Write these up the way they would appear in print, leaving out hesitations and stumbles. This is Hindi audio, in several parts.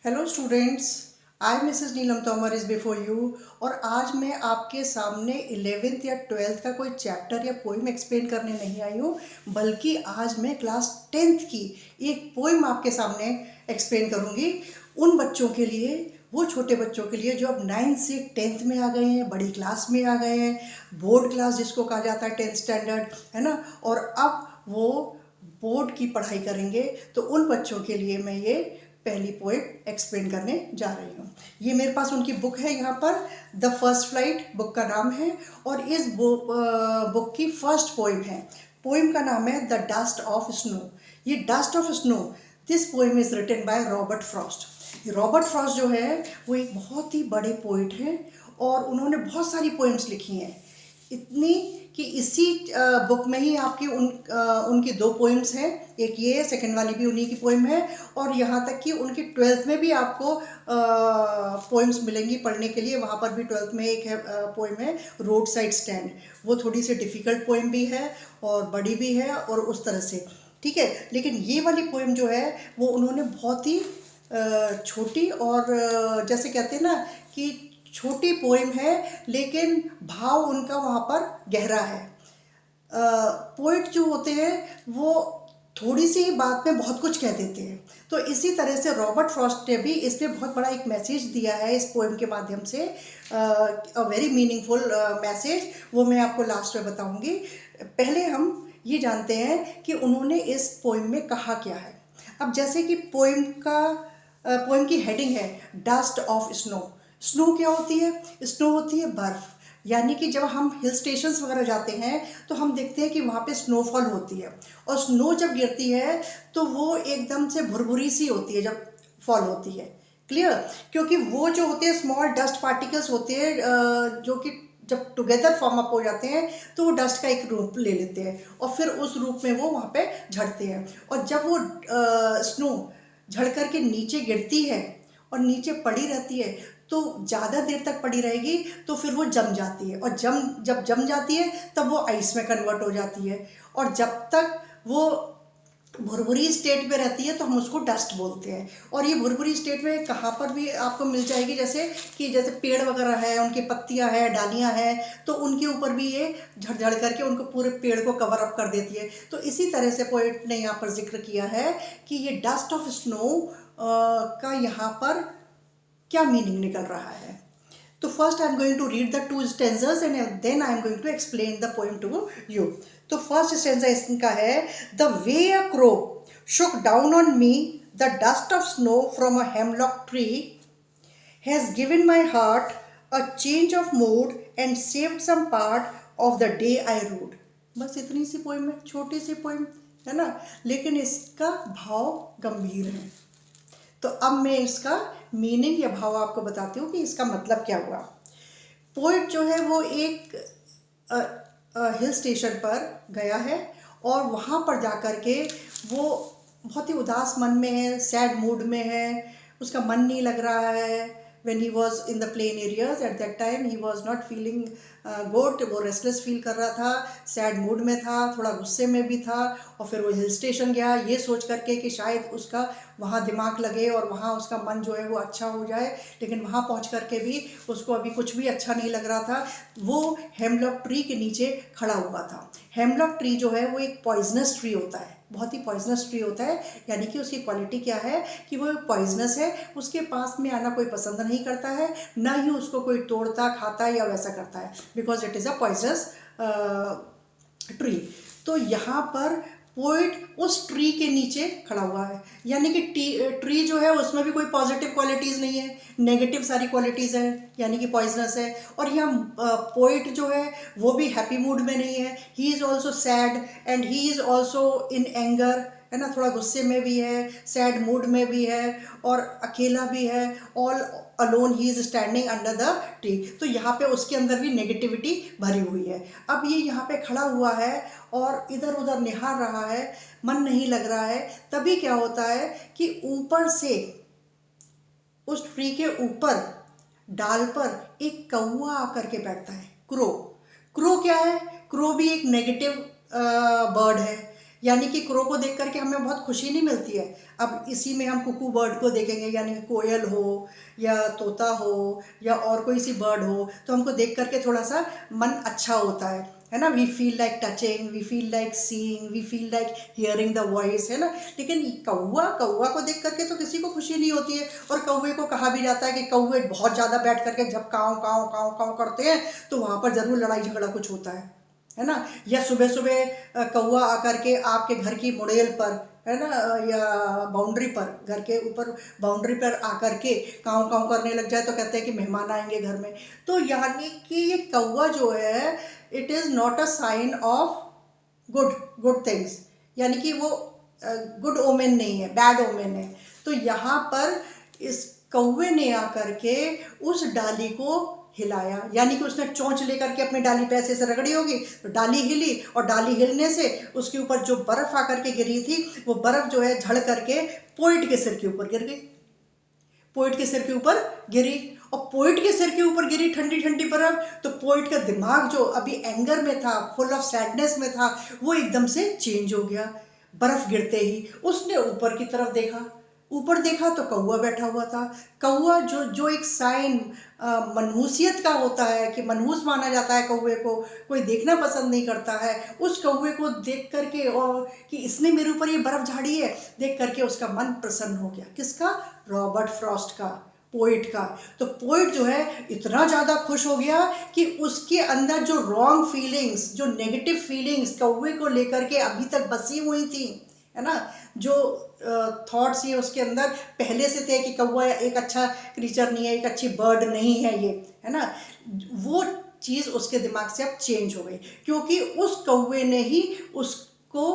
Hello students, I Mrs Neelam Tomar is before you. और आज मैं आपके सामने 11th या 12th का कोई चैप्टर या पोइम एक्सप्लेन करने नहीं आई हूँ, बल्कि आज मैं क्लास 10th की एक पोइम आपके सामने एक्सप्लेन करूँगी उन बच्चों के लिए, वो छोटे बच्चों के लिए जो अब 9th से 10th में आ गए हैं, बड़ी क्लास में आ गए हैं, बोर्ड क्लास जिसको कहा जाता है 10th स्टैंडर्ड, है ना। और अब वो बोर्ड की पढ़ाई करेंगे, तो उन बच्चों के लिए मैं ये पहली पोएम एक्सप्लेन करने जा रही हूँ। ये मेरे पास उनकी बुक है, यहाँ पर द फर्स्ट फ्लाइट बुक का नाम है, और इस बुक की फर्स्ट पोएम है। पोएम का नाम है द डस्ट ऑफ स्नो। ये dust of snow, this poem is written by Robert Frost. Robert Frost जो है वो एक बहुत ही बड़े पोइट हैं, और उन्होंने बहुत सारी पोएम्स लिखी हैं, इतनी कि इसी बुक में ही आपकी उनकी दो पोइम्स हैं। एक ये, सेकंड वाली भी उन्हीं की पोइम है, और यहाँ तक कि उनकी 12th में भी आपको पोइम्स मिलेंगी पढ़ने के लिए। वहाँ पर भी 12th में एक है पोइम है रोड साइड स्टैंड। वो थोड़ी सी डिफ़िकल्ट पोइम भी है और बड़ी भी है और उस तरह से, ठीक है। लेकिन ये वाली पोइम जो है वो उन्होंने बहुत ही छोटी और जैसे कहते हैं ना कि छोटी पोइम है, लेकिन भाव उनका वहाँ पर गहरा है। पोइट जो होते हैं वो थोड़ी सी बात में बहुत कुछ कह देते हैं, तो इसी तरह से रॉबर्ट फ्रॉस्ट ने भी इसमें बहुत बड़ा एक मैसेज दिया है इस पोइम के माध्यम से, अ वेरी मीनिंगफुल मैसेज। वो मैं आपको लास्ट में बताऊंगी। पहले हम ये जानते हैं कि उन्होंने इस पोइम में कहा क्या है। अब जैसे कि पोइम की हेडिंग है डस्ट ऑफ स्नो। स्नो क्या होती है? स्नो होती है बर्फ़। यानी कि जब हम हिल स्टेशंस वगैरह जाते हैं तो हम देखते हैं कि वहाँ पे स्नोफॉल होती है, और स्नो जब गिरती है तो वो एकदम से भुरभुरी सी होती है जब फॉल होती है। क्लियर? क्योंकि वो जो होते हैं स्मॉल डस्ट पार्टिकल्स होते हैं, जो कि जब टुगेदर फॉर्म अप हो जाते हैं तो वो डस्ट का एक रूप ले लेते हैं, और फिर उस रूप में वो वहाँ पे झड़ते हैं। और जब वो स्नो झड़ कर के नीचे गिरती है और नीचे पड़ी रहती है, तो ज़्यादा देर तक पड़ी रहेगी तो फिर वो जम जाती है, और जब जम जाती है तब वो आइस में कन्वर्ट हो जाती है। और जब तक वो भुरभुरी स्टेट में रहती है तो हम उसको डस्ट बोलते हैं। और ये भुरभुरी स्टेट में कहाँ पर भी आपको मिल जाएगी, जैसे पेड़ वगैरह है, उनकी पत्तियां हैं, डालियां हैं, तो उनके ऊपर भी ये झड़ करके उनको पूरे पेड़ को कवर अप कर देती है। तो इसी तरह से पोएट ने यहाँ पर जिक्र किया है कि ये डस्ट ऑफ स्नो का यहाँ पर क्या मीनिंग निकल रहा है। तो first I am going to read the two stanzas and then I am going to explain the poem to you. तो फर्स्ट स्टेंजा इसका है the way a crow shook down on me the dust of snow from a hemlock tree has given my heart a change of mood and saved some part of the day I rode। बस इतनी सी पोएम है, छोटी सी पोएम है ना, लेकिन इसका भाव गंभीर है। तो अब मैं इसका मीनिंग या भाव आपको बताती हूँ कि इसका मतलब क्या हुआ। पोइट जो है वो एक हिल स्टेशन पर गया है, और वहाँ पर जा कर के वो बहुत ही उदास मन में है, सैड मूड में है, उसका मन नहीं लग रहा है। when he was in the plain areas at that time he was not feeling good, वो रेस्टलेस फील कर रहा था, सैड मूड में था, थोड़ा गुस्से में भी था। और फिर वो हिल स्टेशन गया ये सोच करके कि शायद उसका वहाँ दिमाग लगे और वहाँ उसका मन जो है वो अच्छा हो जाए, लेकिन वहाँ पहुँच करके भी उसको अभी कुछ भी अच्छा नहीं लग रहा था। वो हेमलॉक ट्री के नीचे खड़ा हुआ था। हेमलॉक ट्री जो है वो एक पॉइजनस ट्री होता है, बहुत ही पॉइजनस ट्री होता है, यानी कि उसकी क्वालिटी क्या है कि वो पॉइजनस है, उसके पास में आना कोई पसंद नहीं करता है, ना ही उसको कोई तोड़ता खाता या वैसा करता है, because it is a poisonous tree. तो यहाँ पर पोइट उस ट्री के नीचे खड़ा हुआ है, यानी कि ट्री जो है उसमें भी कोई पॉजिटिव क्वालिटीज़ नहीं है, नेगेटिव सारी क्वालिटीज़ हैं, यानी कि पॉइजनस है। और यहाँ पोइट जो है वो भी हैप्पी मूड में नहीं है, he is also sad and he is also in anger, है ना, थोड़ा गुस्से में भी है, सैड मूड में भी है, और अकेला भी है। All alone he is standing under the tree. तो यहाँ पे उसके अंदर भी नेगेटिविटी भरी हुई है। अब ये यहाँ पे खड़ा हुआ है और इधर उधर निहार रहा है, मन नहीं लग रहा है। तभी क्या होता है कि ऊपर से उस ट्री के ऊपर डाल पर एक कौवा आकर के बैठता है, क्रो। क्रो क्या है? क्रो भी एक नेगेटिव बर्ड है, यानी कि क्रो को देख करके हमें बहुत खुशी नहीं मिलती है। अब इसी में हम कुकू बर्ड को देखेंगे, यानी कि कोयल हो या तोता हो या और कोई सी बर्ड हो, तो हमको देख करके थोड़ा सा मन अच्छा होता है ना। We feel like touching, we feel like seeing, we feel like hearing the voice, है ना। लेकिन कौवा को देख करके तो किसी को खुशी नहीं होती है। और कौवे को कहा भी जाता है कि कौवे बहुत ज़्यादा बैठ करके जब काँव काँव काँव काँव करते हैं तो वहाँ पर ज़रूर लड़ाई झगड़ा कुछ होता है ना। या सुबह सुबह कौवा आकर के आपके घर की मुड़ेल पर, है ना, या बाउंड्री पर, घर के ऊपर बाउंड्री पर आकर के काँव काँव करने लग जाए तो कहते हैं कि मेहमान आएंगे घर में। तो यानी कि ये कौवा जो है, it is not a sign of good things, यानी कि वो गुड ओमेन नहीं है, बैड ओमेन है। तो यहाँ पर इस कौवे ने आकर के उस डाली को हिलाया, यानी कि उसने चोंच लेकर के अपनी डाली पैसे से रगड़ी होगी तो डाली हिली, और डाली हिलने से उसके ऊपर जो बर्फ आकर के गिरी थी वो बर्फ जो है झड़ करके पोइट के सिर के ऊपर गिर गई। पोइट के सिर के ऊपर गिरी, और पोइट के सिर के ऊपर गिरी ठंडी ठंडी बर्फ, तो पोइट का दिमाग जो अभी एंगर में था, फुल ऑफ सैडनेस में था, वो एकदम से चेंज हो गया। बर्फ गिरते ही उसने ऊपर की तरफ देखा, ऊपर देखा तो कौवा बैठा हुआ था। कौवा जो एक साइन मनहूसियत का होता है, कि मनहूस माना जाता है कौवे को, कोई देखना पसंद नहीं करता है। उस कौवे को देख करके, और कि इसने मेरे ऊपर ये बर्फ झाड़ी है, देख करके उसका मन प्रसन्न हो गया। किसका? रॉबर्ट फ्रॉस्ट का, पोइट का। तो पोइट जो है इतना ज़्यादा खुश हो गया कि उसके अंदर जो रॉन्ग फीलिंग्स, जो नेगेटिव फीलिंग्स कौवे को लेकर के अभी तक बसी हुई थी, है ना, जो थॉट्स ये उसके अंदर पहले से थे कि कौवा एक अच्छा क्रीचर नहीं है, एक अच्छी बर्ड नहीं है ये, है ना, वो चीज़ उसके दिमाग से अब चेंज हो गई, क्योंकि उस कौवे ने ही उसको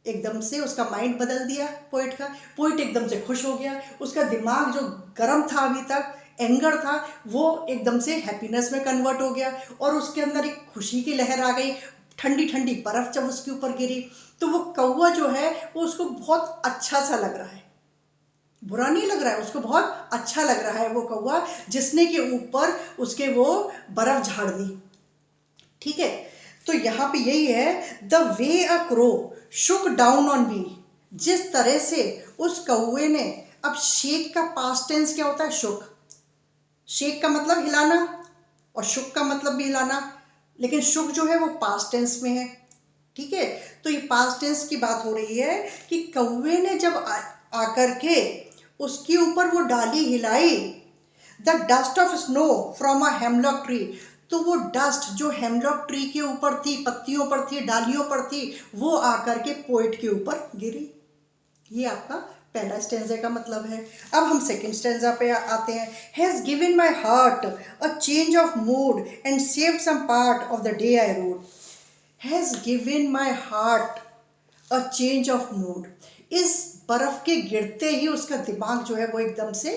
एकदम से, उसका माइंड बदल दिया पोइट का। पोइट एकदम से खुश हो गया, उसका दिमाग जो गर्म था अभी तक, एंगर था, वो एकदम से हैप्पीनेस में कन्वर्ट हो गया, और उसके अंदर एक खुशी की लहर आ गई। ठंडी ठंडी बर्फ जब उसके ऊपर गिरी तो वो कौवा जो है वो उसको बहुत अच्छा सा लग रहा है, बुरा नहीं लग रहा है, उसको बहुत अच्छा लग रहा है वो कौवा, जिसने के ऊपर उसके वो बर्फ झाड़ दी। ठीक है, तो यहाँ पे यही है, the way a crow shook down on मी, जिस तरह से उस कौवे ने, अब शेक का पास्ट टेंस क्या होता है? शुक। शेक का मतलब हिलाना और शुक का मतलब भी हिलाना, लेकिन शुक जो है वो पास्ट टेंस में है। ठीक है, तो ये पास्ट टेंस की बात हो रही है कि कौवे ने जब आकर के उसके ऊपर वो डाली हिलाई, the dust of snow from a hemlock tree, तो वो डस्ट जो हेमलॉक ट्री के ऊपर थी, पत्तियों पर थी, डालियों पर थी, वो आकर के पोइट के ऊपर गिरी। ये आपका पहला स्टेंजा का मतलब है। अब हम सेकंड स्टेंजा पे आते हैं। Has given my heart a change of mood and saved some part of the day I rued. Has given my heart a change of mood, इस बर्फ के गिरते ही उसका दिमाग जो है वो एकदम से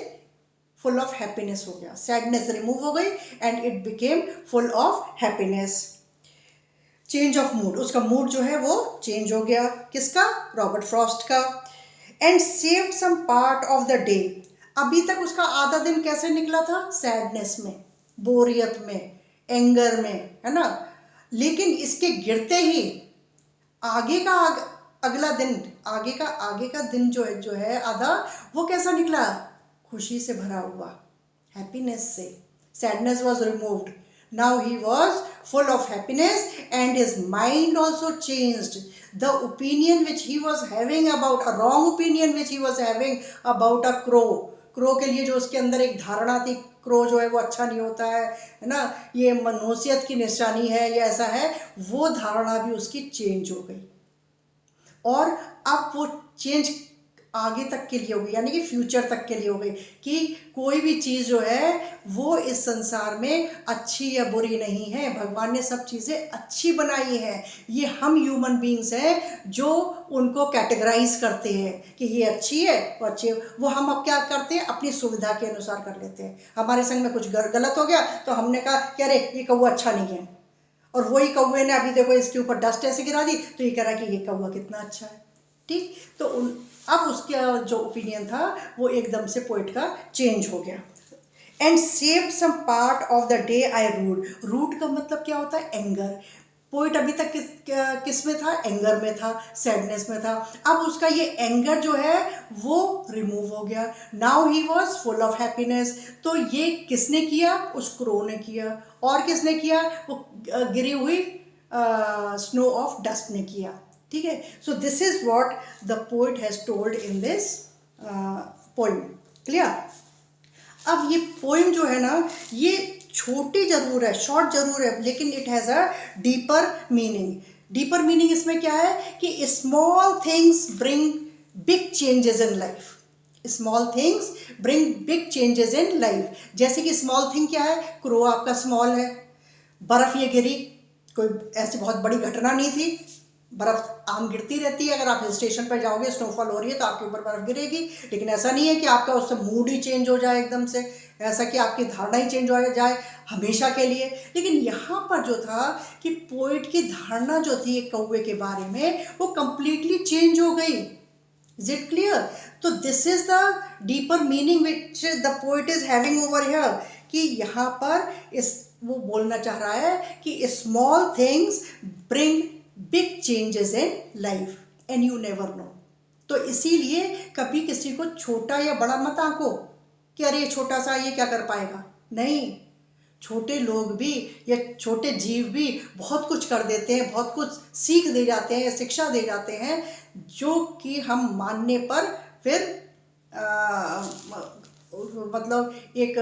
फुल ऑफ हैप्पीनेस हो गया, सैडनेस रिमूव हो गई and it became full of happiness. Change of mood, उसका मूड जो है वो चेंज हो गया। किसका? रॉबर्ट फ्रॉस्ट का। And saved some part of the day, अभी तक उसका आधा दिन कैसे निकला था? सैडनेस में, बोरियत में, एंगर में, है ना। लेकिन इसके गिरते ही आगे का अगला दिन, आगे का दिन जो है आधा, वो कैसा निकला? खुशी से भरा हुआ, हैप्पीनेस से। Sadness was removed, now he was full of happiness and his mind also changed. The opinion which he was having about, a wrong opinion which he was having about a crow के लिए जो उसके अंदर एक धारणा थी, क्रो जो है वो अच्छा नहीं होता है ना, ये मनहूसियत की निशानी है, ये ऐसा है, वो धारणा भी उसकी चेंज हो गई। और अब वो चेंज आगे तक के लिए हो गई, यानी कि फ्यूचर तक के लिए हो गई, कि कोई भी चीज़ जो है वो इस संसार में अच्छी या बुरी नहीं है। भगवान ने सब चीज़ें अच्छी बनाई हैं। ये हम ह्यूमन बीइंग्स हैं जो उनको कैटेगराइज करते हैं कि ये अच्छी है, वो अच्छी है। वो हम अब क्या करते हैं? अपनी सुविधा के अनुसार कर लेते हैं। हमारे संग में कुछ गलत हो गया तो हमने कहा कि अरे ये कौवा अच्छा नहीं है, और वही कौवे ने अभी देखो इसके ऊपर डस्ट ऐसे गिरा दी तो ये कह रहा है कि ये कौवा कितना अच्छा है। ठीक, तो अब उसका जो ओपिनियन था वो एकदम से पोइट का चेंज हो गया। And saved some part of the day I rued, rued का मतलब क्या होता है? एंगर। पोइट अभी तक किस में था, एंगर में था, सैडनेस में था। अब उसका ये एंगर जो है वो रिमूव हो गया, now he was full of happiness. तो ये किसने किया, उस क्रो ने किया। और किसने किया, वो गिरी हुई स्नो ऑफ डस्ट ने किया। ठीक है, so this is what the poet has told in this poem. Clear. अब ये पोइम जो है ना, ये छोटी जरूर है, शॉर्ट जरूर है, लेकिन it has a deeper meaning. Deeper meaning इसमें क्या है कि small things bring big changes in life. Small things bring big changes in life. जैसे कि स्मॉल थिंग क्या है, क्रो आपका स्मॉल है, बर्फ ये गिरी, कोई ऐसी बहुत बड़ी घटना नहीं थी। बर्फ आम गिरती रहती है, अगर आप हिल स्टेशन पर जाओगे, स्नोफॉल हो रही है तो आपके ऊपर बर्फ गिरेगी, लेकिन ऐसा नहीं है कि आपका उससे मूड ही चेंज हो जाए एकदम से, ऐसा कि आपकी धारणा ही चेंज हो जाए हमेशा के लिए। लेकिन यहाँ पर जो था कि पोइट की धारणा जो थी एक कौवे के बारे में, वो कंप्लीटली चेंज हो गई। Is it clear? तो this is the deeper meaning which the poet is having over here, कि यहाँ पर वो बोलना चाह रहा है कि small things bring big changes in life and you never know. तो इसीलिए कभी किसी को छोटा या बड़ा मत आंको कि अरे ये छोटा सा, ये क्या कर पाएगा। नहीं, छोटे लोग भी या छोटे जीव भी बहुत कुछ कर देते हैं, बहुत कुछ सीख दे जाते हैं या शिक्षा दे जाते हैं, जो कि हम मानने पर फिर मतलब एक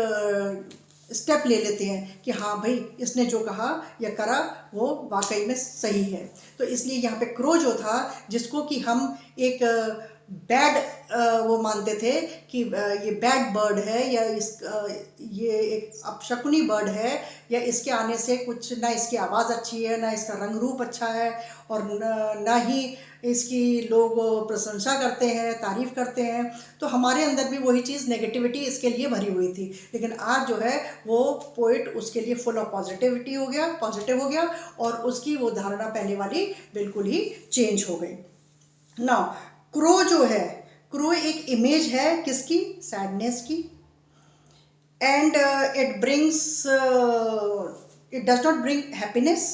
स्टेप ले लेते हैं कि हाँ भाई, इसने जो कहा या करा वो वाकई में सही है। तो इसलिए यहाँ पे क्रो जो था, जिसको कि हम एक बैड वो मानते थे कि ये बैड बर्ड है, या ये एक अपशकुनी बर्ड है, या इसके आने से कुछ ना इसकी आवाज़ अच्छी है, ना इसका रंग रूप अच्छा है, और ना ही इसकी लोग प्रशंसा करते हैं, तारीफ़ करते हैं। तो हमारे अंदर भी वही चीज़, नेगेटिविटी इसके लिए भरी हुई थी। लेकिन आज जो है वो पोइट उसके लिए फुल ऑफ पॉजिटिविटी हो गया, पॉजिटिव हो गया, और उसकी वो धारणा पहले वाली बिल्कुल ही चेंज हो गई। नाउ क्रो जो है, क्रो एक इमेज है किसकी, सैडनेस की। And it brings, it does not bring happiness.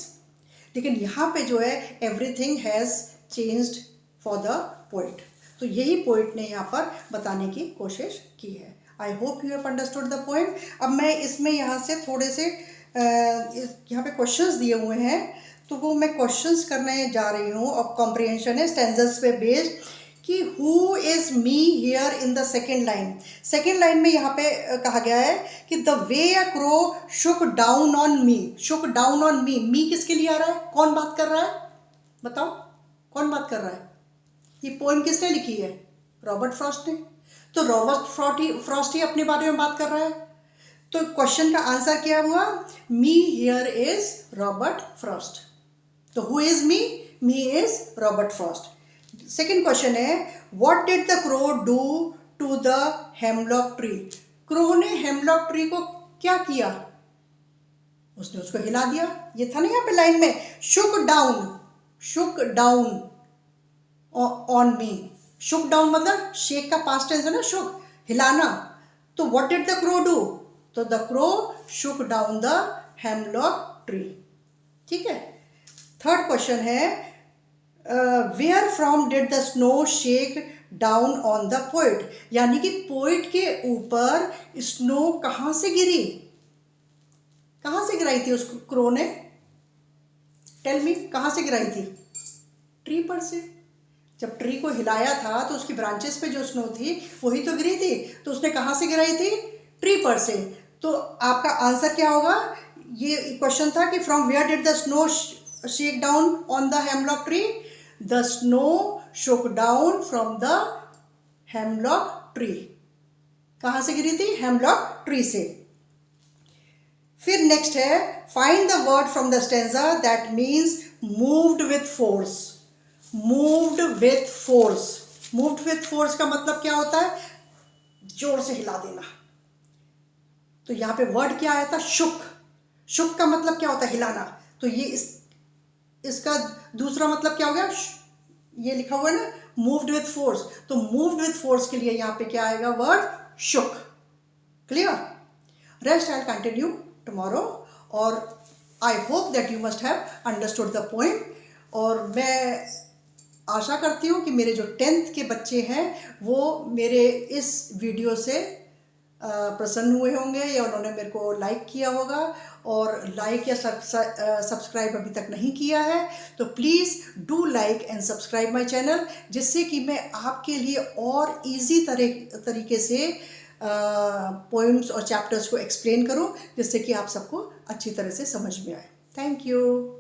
लेकिन यहाँ पे जो है everything has changed for the poet. तो यही पोइट ने यहाँ पर बताने की कोशिश की है। I hope you have understood the poem. अब मैं इसमें यहाँ से थोड़े से यहाँ पे क्वेश्चंस दिए हुए हैं, तो वो मैं क्वेश्चंस करने जा रही हूँ। अब कॉम्प्रिहेंशन है स्टेंजर्स पे बेस्ड, कि who is me here in the second line. Second line में यहाँ पे कहा गया है कि the way a crow shook down on me. Shook down on me, me किसके लिए आ रहा है, कौन बात कर रहा है, बताओ कौन बात कर रहा है। ये पोएम किसने लिखी है, रॉबर्ट फ्रॉस्ट ने। तो रॉबर्ट फ्रॉस्ट ही अपने बारे में बात कर रहा है। तो क्वेश्चन का आंसर क्या हुआ, me here is Robert Frost. तो who is me, me is Robert Frost. Second question है, what did the crow do to the hemlock tree. Crow ने हेमलॉक ट्री को क्या किया, उसने उसको हिला दिया। ये था ना यहाँ पे लाइन में, shook down on me. Shook down मतलब शेक का पास्ट टेंस है ना, शुक हिलाना। तो what did the crow do, तो the crow shook down the hemlock tree. ठीक है। थर्ड क्वेश्चन है, where from did the snow shake down on the poet. यानी कि पोइट के ऊपर स्नो कहाँ से गिरी, कहाँ से गिराई थी उस क्रो ने, टेल मी, कहाँ से गिराई थी, ट्री पर से। जब ट्री को हिलाया था तो उसकी ब्रांचेस पे जो स्नो थी वही तो गिरी थी, तो उसने कहाँ से गिराई थी, ट्री पर से। तो आपका आंसर क्या होगा, ये क्वेश्चन था कि from where did the snow shake down on the hemlock tree. The snow shook down from the hemlock tree. कहाँ से गिरी थी, हेमलॉक ट्री से। फिर नेक्स्ट है, find the word from the stanza that means moved with force. Moved with force, moved with force का मतलब क्या होता है, जोर से हिला देना। तो यहाँ पे वर्ड क्या आया था, शुक। शुक का मतलब क्या होता है, हिलाना। तो ये इसका दूसरा मतलब क्या हो गया, ये लिखा हुआ है ना, मूव्ड विथ फोर्स। तो मूव्ड विथ फोर्स के लिए यहाँ पे क्या आएगा, word shook. Clear. Rest I continue tomorrow. और I hope that you must have understood the poem. और मैं आशा करती हूँ कि मेरे जो 10th के बच्चे हैं वो मेरे इस वीडियो से प्रसन्न हुए होंगे या उन्होंने मेरे को लाइक किया होगा। और लाइक या सब्सक्राइब अभी तक नहीं किया है तो please do like and subscribe my channel, जिससे कि मैं आपके लिए और इजी तरीके से पोएम्स और चैप्टर्स को एक्सप्लेन करूं, जिससे कि आप सबको अच्छी तरह से समझ में आए। Thank you.